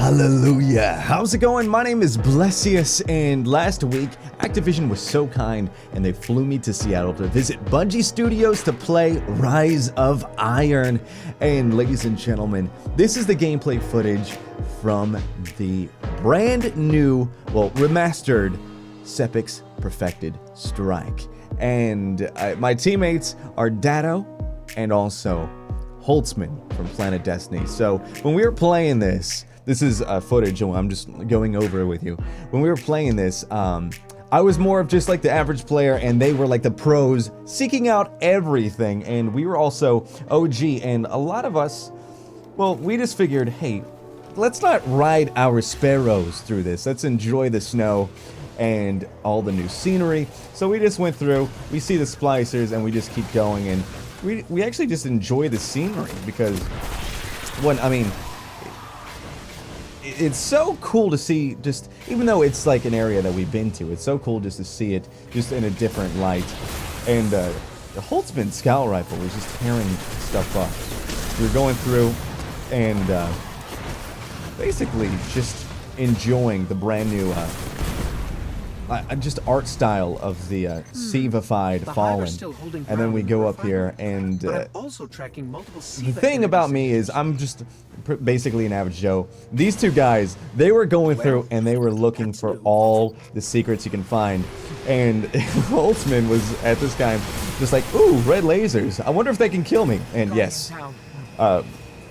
Hallelujah! How's it going? My name is Blessious, and last week, Activision was so kind, and they flew me to Seattle to visit Bungie Studios to play Rise of Iron. And ladies and gentlemen, this is the gameplay footage from the brand new, remastered Sepiks Perfected Strike. And my teammates are Dado and also Holtzman from Planet Destiny. So when we were playing this is footage I'm just going over it with you. When we were playing this, I was more of just like the average player, and they were like the pros seeking out everything, and we were also OG, and a lot of us, we just figured, hey, let's not ride our sparrows through this. Let's enjoy the snow and all the new scenery. So we just went through, we see the splicers, and we just keep going, and we actually just enjoy the scenery because, it's so cool to see, just even though it's like an area that we've been to, it's so cool just to see it just in a different light. And the Holtzman scout rifle was just tearing stuff up. We were going through and basically just enjoying the brand new just art style of the Sivified Fallen. And then we go up here, and also tracking multiple the thing about me is I'm just basically an average Joe. These two guys, they were going through and they were looking for all the secrets you can find. And Holtzman was at this time just like, ooh, red lasers. I wonder if they can kill me. And yes,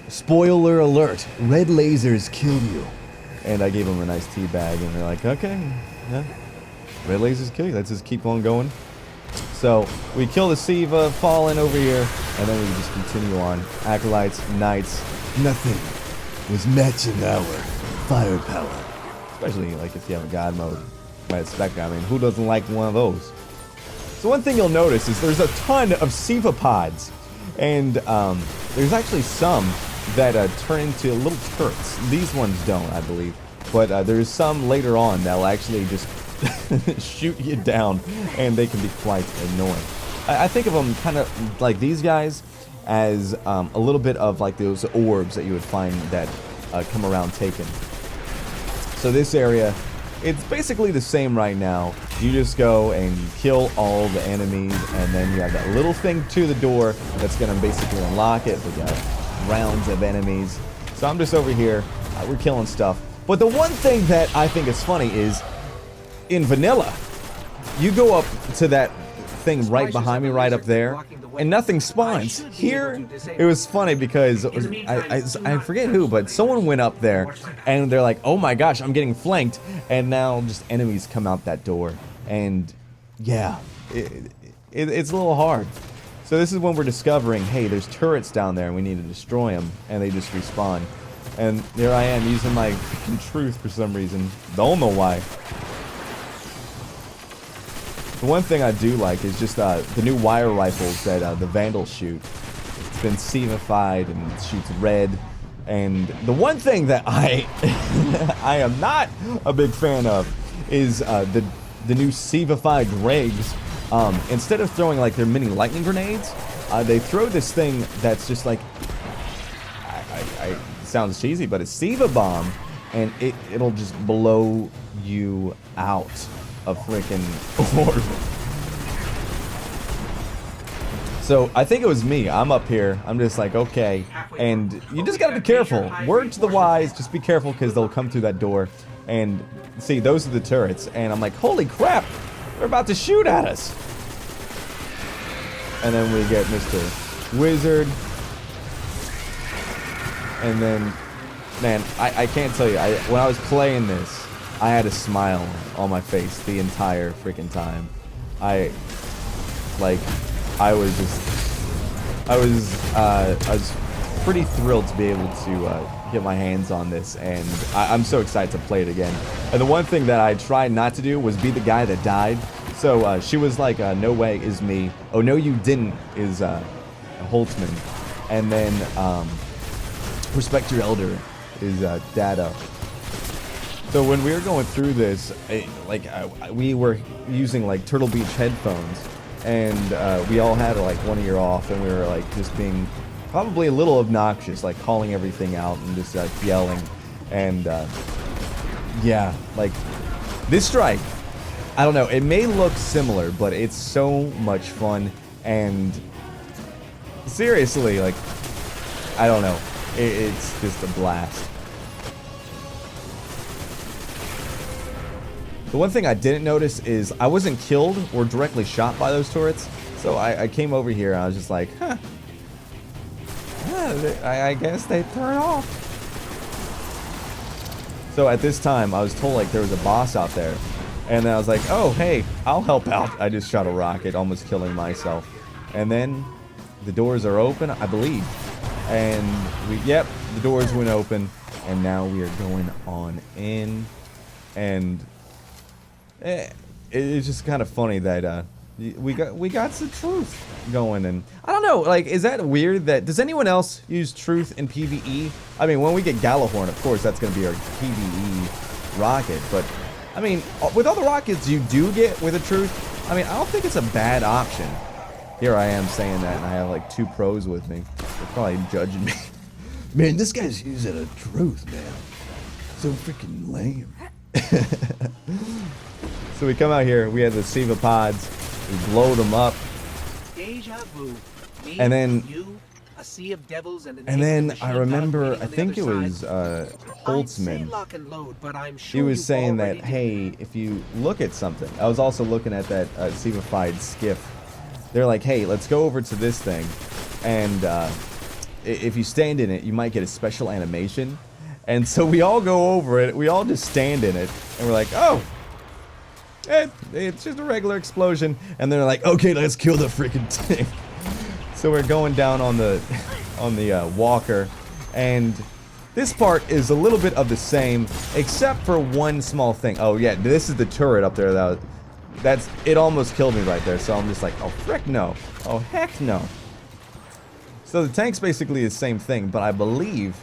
spoiler alert, red lasers kill you. And I gave him a nice tea bag, and they're like, okay, yeah. Red lasers kill you. Let's just keep on going. So we kill the Siva Fallen over here, and then we just continue on. Acolytes, Knights, nothing was matching our firepower. Especially like if you have a god mode, might expect. I mean, who doesn't like one of those? So one thing you'll notice is there's a ton of Siva pods, and there's actually some that turn into little turrets. These ones don't, I believe, but there's some later on that will actually just shoot you down, and they can be quite annoying. I think of them kind of like these guys as a little bit of like those orbs that you would find that come around taken. So this area, it's basically the same right now. You just go and kill all the enemies, and then you have that little thing to the door that's going to basically unlock it. We got rounds of enemies. So I'm just over here, we're killing stuff. But the one thing that I think is funny is in vanilla, you go up to that thing right behind me, right up there, and nothing spawns. Here, it was funny because I forget who, but someone went up there, and they're like, oh my gosh, I'm getting flanked, and now just enemies come out that door. And yeah, it's a little hard. So this is when we're discovering, hey, there's turrets down there, and we need to destroy them, and they just respawn. And there I am using my truth for some reason. Don't know why. The one thing I do like is just the new wire rifles that the Vandals shoot. It's been Sivified and it shoots red. And the one thing that I I am not a big fan of is the new Sivified rigs. Instead of throwing like their mini lightning grenades, they throw this thing that's just like, it sounds cheesy, but it's Siva bomb, and it'll just blow you out of freaking orb. So I think it was me. I'm up here. I'm just like, okay. And you just gotta be careful. Word to the wise, just be careful because they'll come through that door. And see, those are the turrets. And I'm like, holy crap, they're about to shoot at us. And then we get Mr. Wizard. And then, man, I can't tell you, when I was playing this, I had a smile on my face the entire freaking time. I was pretty thrilled to be able to get my hands on this, and I'm so excited to play it again. And the one thing that I tried not to do was be the guy that died. So she was like, no way is me. Oh, no you didn't is Holtzman. And then respect your elder is Dado. So when we were going through this, we were using like Turtle Beach headphones, and we all had like one ear off, and we were like just being probably a little obnoxious, like calling everything out and just yelling. And, yeah, like, this strike, I don't know, it may look similar, but it's so much fun, and seriously, like, I don't know, it's just a blast. The one thing I didn't notice is I wasn't killed or directly shot by those turrets, so I came over here and I was just like, huh, I guess they turn off. So at this time, I was told like there was a boss out there, and then I was like, oh, hey, I'll help out. I just shot a rocket, almost killing myself. And then the doors are open, I believe. And yep, the doors went open, and now we are going on in. And it's just kind of funny that we got some truth going, and I don't know, like, is that weird? That does anyone else use truth in PvE? I mean, when we get Galahorn, of course, that's going to be our PvE rocket, but I mean, with all the rockets you do get with a truth, I mean, I don't think it's a bad option. Here I am saying that, and I have like 2 pros with me. They're probably judging me. Man, this guy's using a truth, man. So freaking lame. So we come out here, we have the Siva pods, we blow them up, Deja vu. Me, and then you, a sea of devils, and then I remember, I think it was Holtzman. He was saying that, hey, if you look at something, I was also looking at that Siva-fied skiff. They're like, hey, let's go over to this thing, and if you stand in it, you might get a special animation. And so we all go over it, we all just stand in it, and we're like, oh, it's just a regular explosion. And they're like, okay, let's kill the freaking thing. So we're going down on the walker, and this part is a little bit of the same, except for one small thing. Oh yeah, this is the turret up there. It almost killed me right there. So I'm just like, oh frick no, oh heck no. So the tank's basically the same thing, but I believe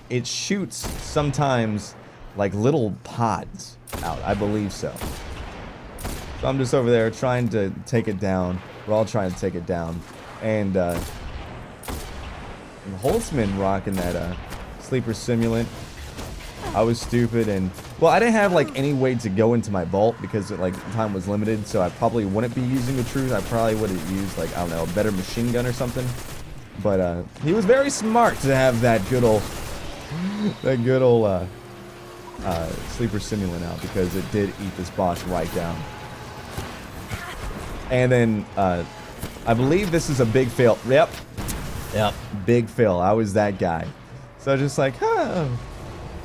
it shoots sometimes like little pods out. I believe so. So I'm just over there trying to take it down. We're all trying to take it down. And Holtzman rocking that sleeper simulant. I was stupid, and well, I didn't have like any way to go into my vault because like time was limited, so I probably wouldn't be using the truth. I probably would have used like, I don't know, a better machine gun or something. But he was very smart to have that good old sleeper simulant out, because it did eat this boss right down. And then I believe this is a big fail. Yep, big fail. I was that guy. So just like, huh,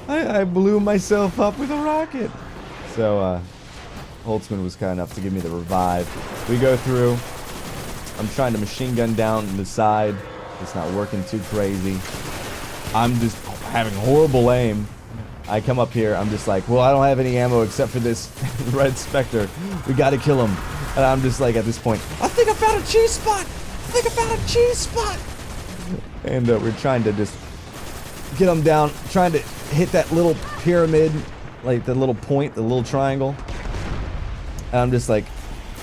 I blew myself up with a rocket. So Holtzman was kind enough to give me the revive. We go through. I'm trying to machine gun down the side. It's not working too crazy. I'm just having horrible aim. I come up here, I'm just like, well, I don't have any ammo except for this red specter. We gotta kill him. And I'm just like, at this point, I think I found a cheese spot! I think I found a cheese spot! And we're trying to just get him down, trying to hit that little pyramid, like the little point, the little triangle. And I'm just like,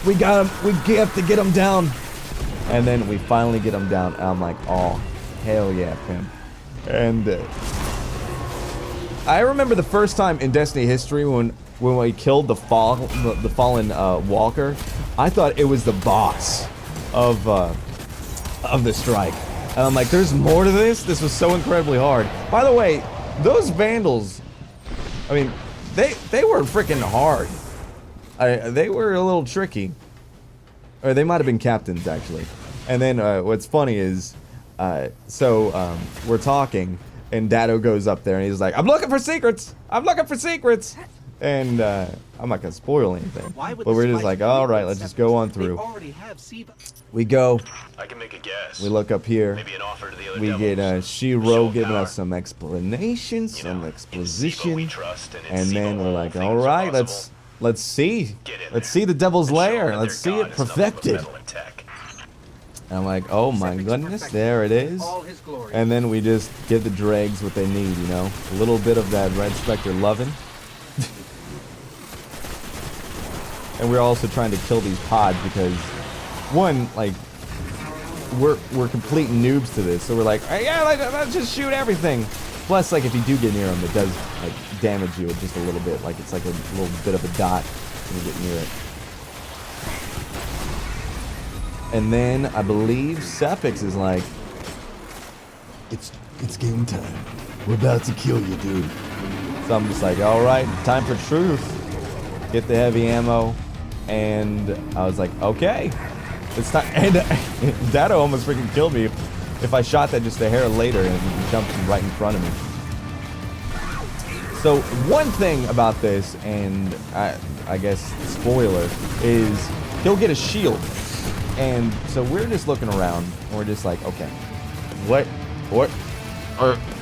we got him, we have to get him down. And then we finally get him down, and I'm like, oh, hell yeah, pimp. And I remember the first time in Destiny history when we killed the fallen Walker, I thought it was the boss of the strike. And I'm like, there's more to this? This was so incredibly hard. By the way, those Vandals, I mean, they were freaking hard. They were a little tricky. Or they might have been captains, actually. And then what's funny is, we're talking, and Dado goes up there and he's like, I'm looking for secrets! I'm looking for secrets! And I'm not gonna spoil anything, but we're just like, all right, let's just go on through. We go. I can make a guess. We look up here. Maybe an offer to the other we devils. get Shiro giving us some explanation, some exposition, and then we're like, all right, let's see the Devil's Lair. Let's see it perfected. And I'm like, oh my goodness, there it is. And then we just give the dregs what they need, you know, a little bit of that Red Spectre loving. And we're also trying to kill these pods because, one, like, we're complete noobs to this. So we're like, yeah, let's just shoot everything. Plus, like, if you do get near him, it does, like, damage you just a little bit. Like, it's like a little bit of a dot when you get near it. And then, I believe Sepiks is like... It's game time. We're about to kill you, dude. So I'm just like, alright, time for truth. Get the heavy ammo. And I was like, okay. It's time. And Dado almost freaking killed me if I shot that just a hair later and he jumped right in front of me. So one thing about this, and I guess spoiler, is he'll get a shield. And so we're just looking around and we're just like, okay, what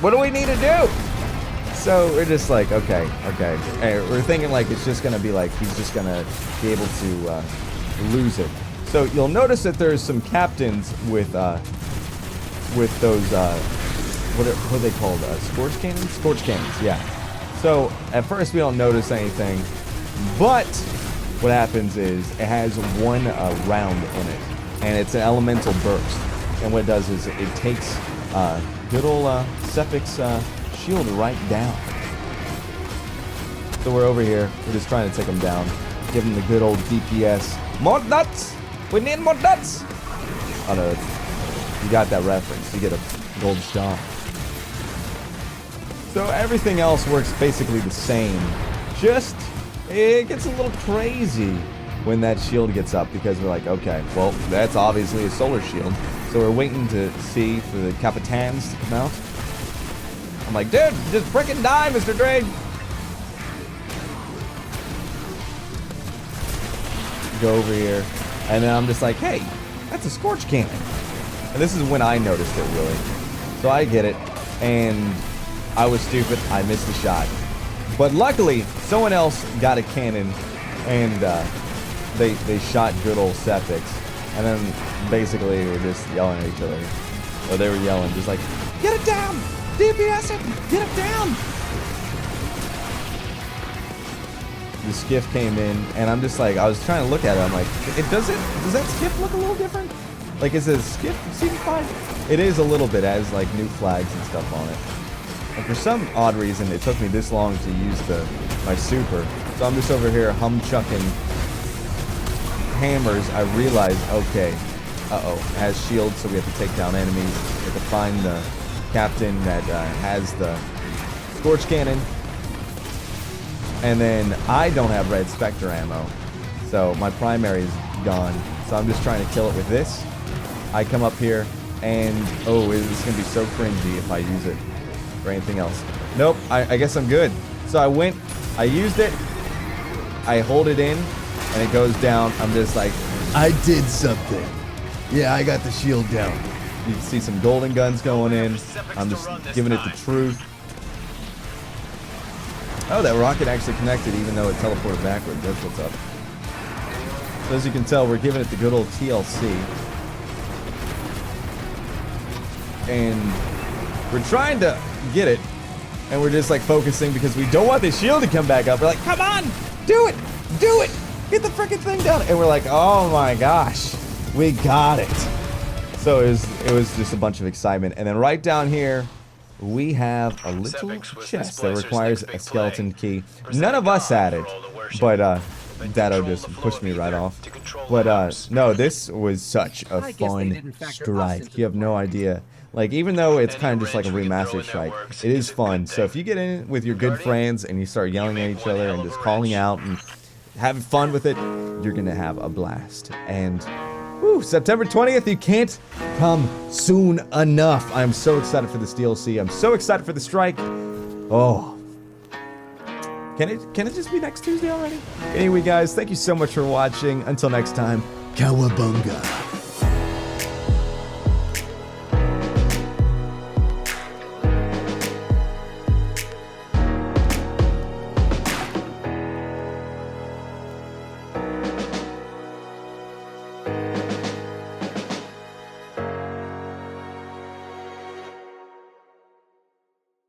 do we need to do? So we're just like, okay. And we're thinking like it's just gonna be like he's just gonna be able to lose it. So you'll notice that there's some captains with those what are they called? Scorch cannons? Scorch cannons, yeah. So at first we don't notice anything, but what happens is it has one round in it, and it's an elemental burst. And what it does is it takes good old Sepik's shield right down. So we're over here. We're just trying to take him down. Give him the good old DPS. More nuts! We need more nuts! Oh no, you got that reference. You get a gold star. So everything else works basically the same. Just, it gets a little crazy when that shield gets up because we're like, okay, well, that's obviously a solar shield. So we're waiting to see for the Capitans to come out. I'm like, dude, just frickin' die, Mr. Drake. Go over here. And then I'm just like, hey, that's a Scorch Cannon. And this is when I noticed it, really. So I get it. And I was stupid. I missed the shot. But luckily, someone else got a cannon. And they shot good old Sepiks. And then basically we were just yelling at each other. Or they were yelling, just like, get it down! DPS it! Get it down! The skiff came in, and I'm just like, I was trying to look at it. I'm like, does that skiff look a little different? Like, is it a skiff Season 5? It is a little bit. It has like new flags and stuff on it. And for some odd reason, it took me this long to use my super. So I'm just over here hum-chucking hammers. I realized, okay, it has shields, so we have to take down enemies. We have to find the captain that has the Scorch Cannon. And then I don't have red Spectre ammo, so my primary's gone. So I'm just trying to kill it with this. I come up here, and oh, it's gonna be so cringy if I use it for anything else. Nope, I guess I'm good. So I used it, I hold it in, and it goes down. I'm just like, I did something. Yeah, I got the shield down. you can see some golden guns going in. I'm just giving it the truth. Oh, that rocket actually connected even though it teleported backwards. That's what's up. So as you can tell, we're giving it the good old TLC. And we're trying to get it. And we're just like focusing because we don't want the shield to come back up. We're like, come on, do it, do it. Get the freaking thing down. And we're like, oh my gosh, we got it. So it was just a bunch of excitement. And then right down here, we have a little chest that requires a skeleton key. None of us had it, but Dado just pushed me right off. But no, this was such a fun strike. You have no idea. Like, even though it's kind of just like a remastered strike, it is fun. So if you get in with your good friends and you start yelling at each other and just calling out and having fun with it, you're gonna have a blast. And whew, September 20th, you can't come soon enough. I'm so excited for this DLC. I'm so excited for the strike. Oh. Can it just be next Tuesday already? Anyway, guys, thank you so much for watching. Until next time, Cowabunga.